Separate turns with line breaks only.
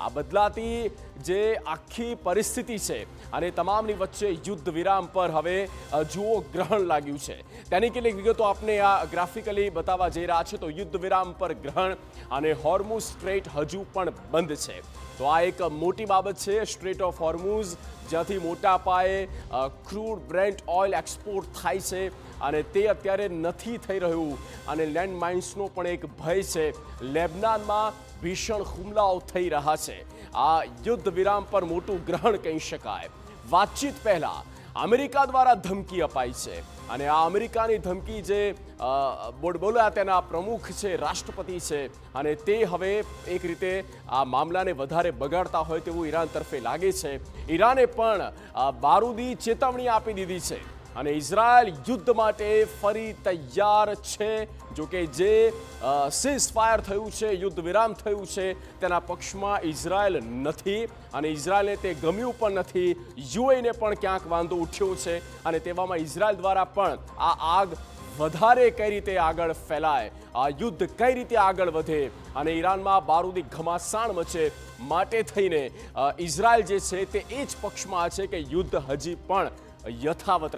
આ બદલાતી જે આખી પરિસ્થિતિ છે અને તમામની વચ્ચે યુદ્ધ વિરામ પર હવે જુઓ ગ્રહણ લાગ્યું છે તેની કેટલીક વિગતો આપને આ ગ્રાફિકલી બતાવવા જઈ રહ્યા છે. તો યુદ્ધ વિરામ પર ગ્રહણ અને હોર્મુઝ સ્ટ્રેટ હજુ પણ બંધ છે. તો આ એક મોટી બાબત છે. સ્ટ્રેટ ઓફ હોર્મુઝ જ્યાંથી મોટા પાયે ક્રૂડ બ્રેન્ટ ઓઇલ એક્સપોર્ટ થાય છે અને તે અત્યારે નથી થઈ રહ્યું અને લેન્ડ માઇન્સનો પણ એક ભય છે. લેબનાનમાં ભીષણ હુમલાઓ થઈ રહ્યા છે. આ યુદ્ધ વિરામ પર મોટું ગ્રહણ કહી શકાય. વાતચીત પહેલા અમેરિકા દ્વારા ધમકી અપાઈ છે અને આ અમેરિકાની ધમકી જે બોલ્યા તેના પ્રમુખ છે, રાષ્ટ્રપતિ છે અને તે હવે એક રીતે આ મામલાને વધારે બગાડતા હોય તેવું ઈરાન તરફે લાગે છે. ઈરાને પણ બારૂદી ચેતવણી આપી દીધી છે અને ઇઝરાયલ યુદ્ધ માટે ફરી તૈયાર છે. જોકે જે સીઝ ફાયર થયું છે, યુદ્ધ વિરામ થયું છે, તેના પક્ષમાં ઇઝરાયલ નથી અને ઇઝરાયલને તે ગમ્યું પણ નથી. યુએઈને પણ ક્યાંક વાંધો ઉઠ્યો છે અને તેવામાં ઇઝરાયલ દ્વારા પણ આ આગ વધારે કઈ રીતે આગળ ફેલાય, આ યુદ્ધ કઈ રીતે આગળ વધે અને ઈરાનમાં બારૂદી ઘમાસાણ મચે માટે થઈને ઇઝરાયલ જે છે તે એ જ પક્ષમાં છે કે યુદ્ધ હજી પણ યથાવત